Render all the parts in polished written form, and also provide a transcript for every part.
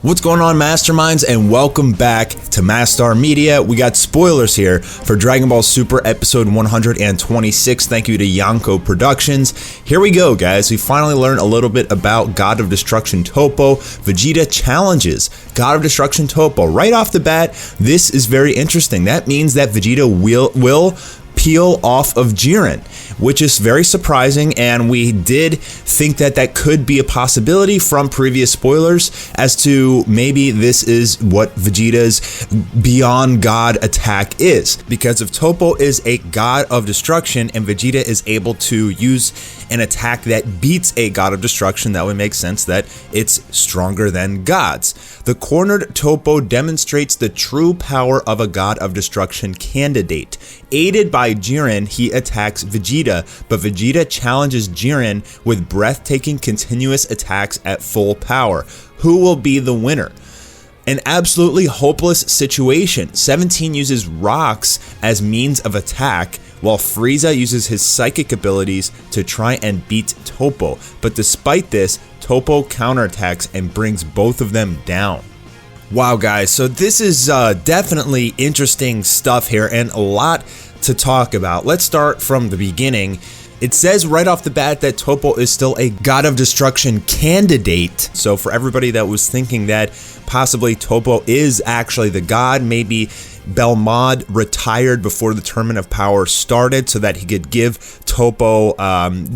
What's going on, Masterminds, and welcome back to Mastar Media. We got spoilers here for Dragon Ball Super episode 126. Thank you to Yonko Productions. Here we go, guys. We finally learned a little bit about God of Destruction Toppo. Vegeta challenges God of Destruction Toppo. Right off the bat, this is very interesting. That means that Vegeta will peel off of Jiren, which is very surprising, and we did think that that could be a possibility from previous spoilers as to maybe this is what Vegeta's Beyond God attack is. Because if Toppo is a God of Destruction and Vegeta is able to use an attack that beats a God of Destruction, that would make sense that it's stronger than gods. The cornered Toppo demonstrates the true power of a God of Destruction candidate. Aided by Jiren, he attacks Vegeta, but Vegeta challenges Jiren with breathtaking continuous attacks at full power. Who will be the winner? An absolutely hopeless situation. 17 uses rocks as means of attack, while Frieza uses his psychic abilities to try and beat Toppo. But despite this, Toppo counterattacks and brings both of them down. Wow, guys, so this is definitely interesting stuff here and a lot to talk about. Let's start from the beginning. It says right off the bat that Toppo is still a God of Destruction candidate. So for everybody that was thinking that possibly Toppo is actually the god, maybe Belmod retired before the Tournament of Power started so that he could give Toppo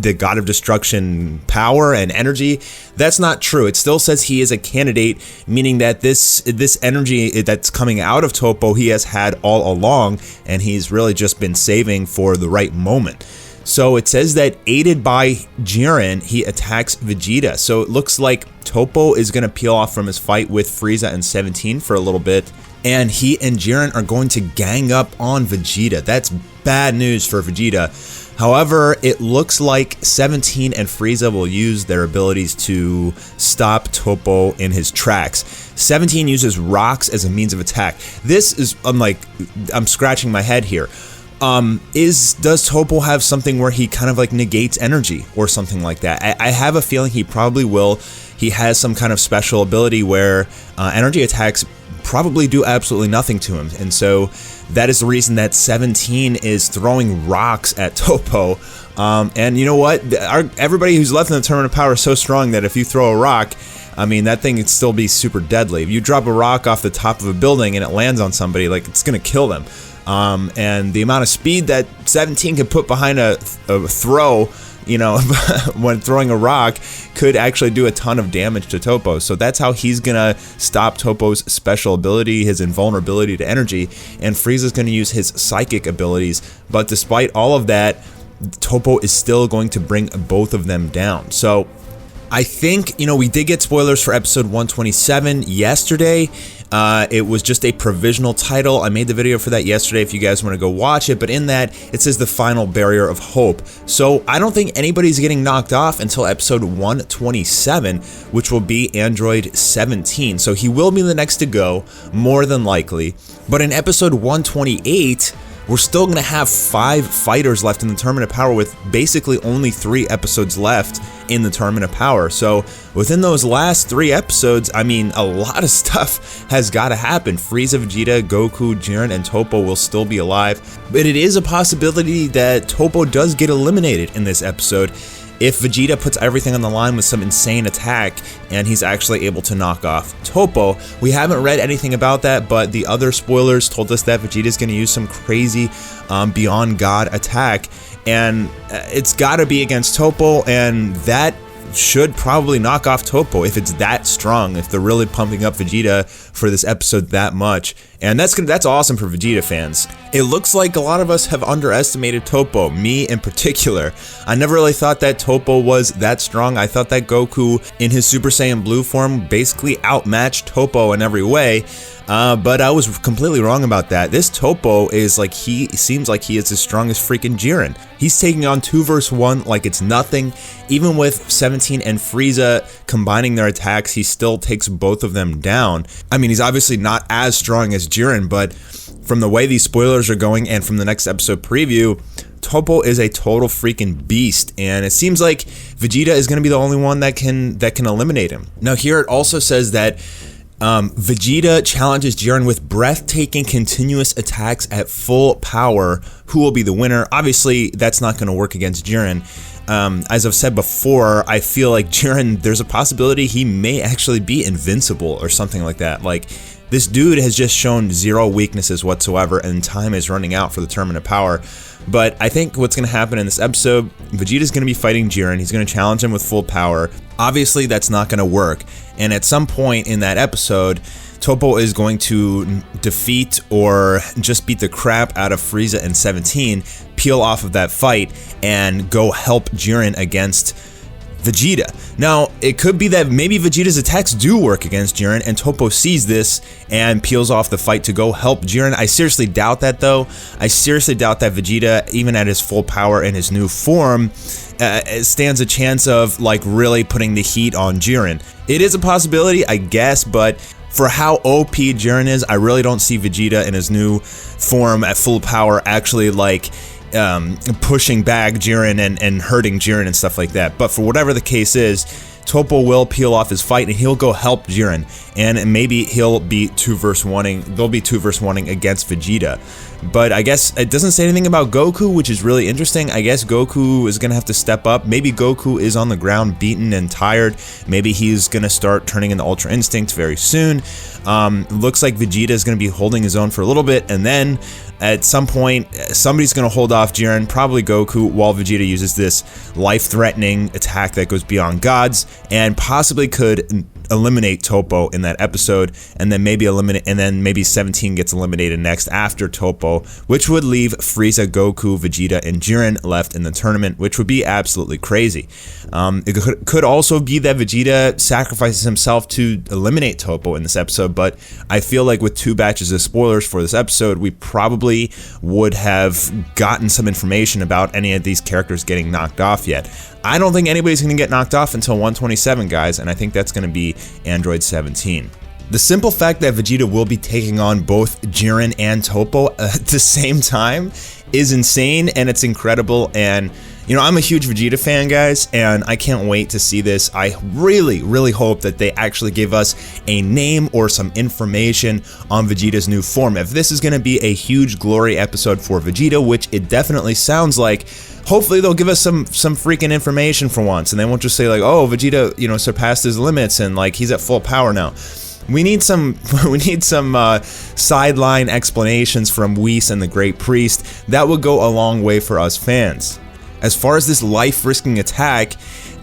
the God of Destruction power and energy. That's not true. It still says he is a candidate, meaning that this energy that's coming out of Toppo he has had all along, and he's really just been saving for the right moment. So it says that aided by Jiren, he attacks Vegeta. So it looks like Toppo is going to peel off from his fight with Frieza and 17 for a little bit, and he and Jiren are going to gang up on Vegeta. That's bad news for Vegeta. However, it looks like 17 and Frieza will use their abilities to stop Toppo in his tracks. 17 uses rocks as a means of attack. This is, I'm scratching my head here. Does Toppo have something where he kind of like negates energy or something like that? I have a feeling he probably will. He has some kind of special ability where energy attacks probably do absolutely nothing to him, and so that is the reason that 17 is throwing rocks at Toppo. And you know what? Everybody who's left in the Tournament of Power is so strong that if you throw a rock, I mean, that thing would still be super deadly. If you drop a rock off the top of a building and it lands on somebody, like, it's gonna kill them. And the amount of speed that 17 can put behind a throw, you know, when throwing a rock, could actually do a ton of damage to Toppo. So that's how he's gonna stop Toppo's special ability, his invulnerability to energy, and Frieza's gonna use his psychic abilities. But despite all of that, Toppo is still going to bring both of them down. So I think, you know, we did get spoilers for episode 127 yesterday. It was just a provisional title. I made the video for that yesterday if you guys want to go watch it, but in that, it says the final barrier of hope. So I don't think anybody's getting knocked off until episode 127, which will be Android 17. So he will be the next to go, more than likely. But in episode 128, we're still going to have 5 fighters left in the Tournament of Power with basically only 3 episodes left in the Tournament of Power. So within those last 3 episodes, I mean, a lot of stuff has got to happen. Frieza, Vegeta, Goku, Jiren, and Toppo will still be alive. But it is a possibility that Toppo does get eliminated in this episode if Vegeta puts everything on the line with some insane attack and he's actually able to knock off Toppo. We haven't read anything about that, but the other spoilers told us that Vegeta's going to use some crazy Beyond God attack, and it's got to be against Toppo, and that should probably knock off Toppo if it's that strong, if they're really pumping up Vegeta for this episode that much. And that's awesome for Vegeta fans. It looks like a lot of us have underestimated Toppo, me in particular. I never really thought that Toppo was that strong. I thought that Goku in his Super Saiyan Blue form basically outmatched Toppo in every way. But I was completely wrong about that. This Toppo is like, he seems like he is as strong as freaking Jiren. He's taking on 2 versus 1 like it's nothing. Even with 17 and Frieza combining their attacks, he still takes both of them down. I mean, he's obviously not as strong as Jiren, but from the way these spoilers are going and from the next episode preview, Toppo is a total freaking beast, and it seems like Vegeta is going to be the only one that can eliminate him. Now here it also says that Vegeta challenges Jiren with breathtaking continuous attacks at full power. Who will be the winner? Obviously, that's not going to work against Jiren. As I've said before, I feel like Jiren, there's a possibility he may actually be invincible or something like that. Like, this dude has just shown zero weaknesses whatsoever, and time is running out for the Tournament of Power. But I think what's going to happen in this episode, Vegeta's going to be fighting Jiren. He's going to challenge him with full power. Obviously, that's not going to work. And at some point in that episode, Toppo is going to defeat or just beat the crap out of Frieza and 17, peel off of that fight, and go help Jiren against Vegeta. Now, it could be that maybe Vegeta's attacks do work against Jiren, and Toppo sees this and peels off the fight to go help Jiren. I seriously doubt that, though. I seriously doubt that Vegeta, even at his full power in his new form, stands a chance of, like, really putting the heat on Jiren. It is a possibility, I guess, but for how OP Jiren is, I really don't see Vegeta in his new form at full power actually, like, pushing back Jiren and hurting Jiren and stuff like that. But for whatever the case is, Toppo will peel off his fight and he'll go help Jiren, and maybe he'll be 2v1ing. They'll be 2v1ing against Vegeta. But I guess it doesn't say anything about Goku, which is really interesting. I guess Goku is gonna have to step up. Maybe Goku is on the ground, beaten and tired. Maybe he's gonna start turning into Ultra Instinct very soon. Looks like Vegeta is gonna be holding his own for a little bit, and then at some point, somebody's going to hold off Jiren, probably Goku, while Vegeta uses this life-threatening attack that goes beyond gods, and possibly could eliminate Toppo in that episode, and then maybe 17 gets eliminated next after Toppo, which would leave Frieza, Goku, Vegeta, and Jiren left in the tournament, which would be absolutely crazy. It could also be that Vegeta sacrifices himself to eliminate Toppo in this episode, but I feel like with 2 batches of spoilers for this episode, we probably would have gotten some information about any of these characters getting knocked off yet. I don't think anybody's going to get knocked off until 127, guys, and I think that's going to be Android 17. The simple fact that Vegeta will be taking on both Jiren and Toppo at the same time is insane, and it's incredible. And you know, I'm a huge Vegeta fan, guys, and I can't wait to see this. I really, really hope that they actually give us a name or some information on Vegeta's new form. If this is going to be a huge glory episode for Vegeta, which it definitely sounds like, hopefully they'll give us some freaking information for once, and they won't just say like, oh, Vegeta, you know, surpassed his limits and like he's at full power now. We need some sideline explanations from Whis and the Great Priest. That would go a long way for us fans. As far as this life-risking attack,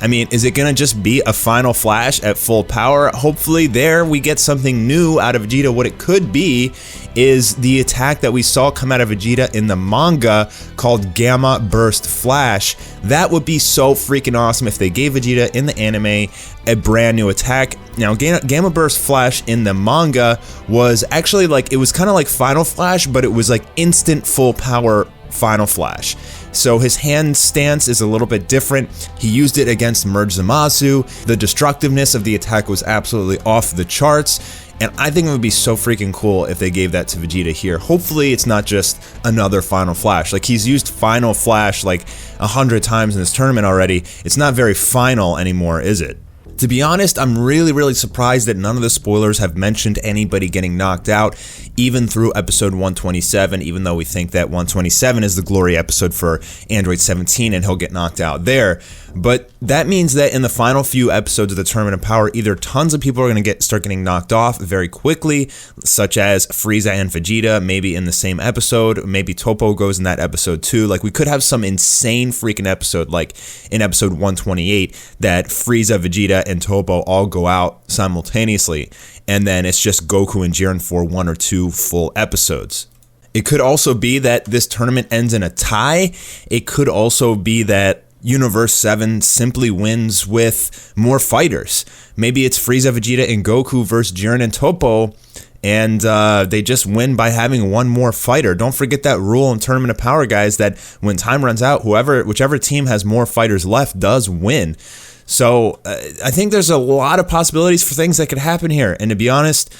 I mean, is it gonna just be a final flash at full power? Hopefully there we get something new out of Vegeta. What it could be is the attack that we saw come out of Vegeta in the manga called Gamma Burst Flash. That would be so freaking awesome if they gave Vegeta in the anime a brand new attack. Now, Gamma Burst Flash in the manga was actually like, it was kind of like Final Flash, but it was like instant full power Final Flash. So his hand stance is a little bit different. He used it against Merge Zamasu. The destructiveness of the attack was absolutely off the charts, and I think it would be so freaking cool if they gave that to Vegeta here. Hopefully it's not just another Final Flash. Like, he's used Final Flash like 100 times in this tournament already. It's not very final anymore, is it? To be honest, I'm really surprised that none of the spoilers have mentioned anybody getting knocked out, even through episode 127, even though we think that 127 is the glory episode for Android 17 and he'll get knocked out there. But that means that in the final few episodes of the Tournament of Power, either tons of people are going to start getting knocked off very quickly, such as Frieza and Vegeta, maybe in the same episode, maybe Toppo goes in that episode too. Like, we could have some insane freaking episode, like in episode 128, that Frieza, Vegeta, and Toppo all go out simultaneously, and then it's just Goku and Jiren for 1 or 2 full episodes. It could also be that this tournament ends in a tie. It could also be that Universe 7 simply wins with more fighters. Maybe it's Frieza, Vegeta, and Goku versus Jiren and Toppo, and they just win by having one more fighter. Don't forget that rule in Tournament of Power, guys, that when time runs out, whichever team has more fighters left does win. So I think there's a lot of possibilities for things that could happen here, and to be honest,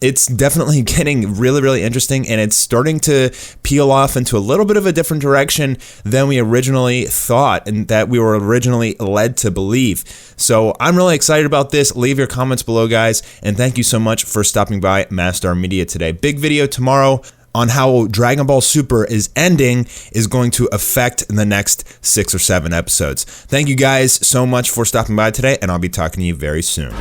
it's definitely getting really, really interesting, and it's starting to peel off into a little bit of a different direction than we originally thought and that we were originally led to believe. So I'm really excited about this. Leave your comments below, guys, and thank you so much for stopping by Mastar Media today. Big video tomorrow on how Dragon Ball Super is ending is going to affect the next 6 or 7 episodes. Thank you guys so much for stopping by today, and I'll be talking to you very soon.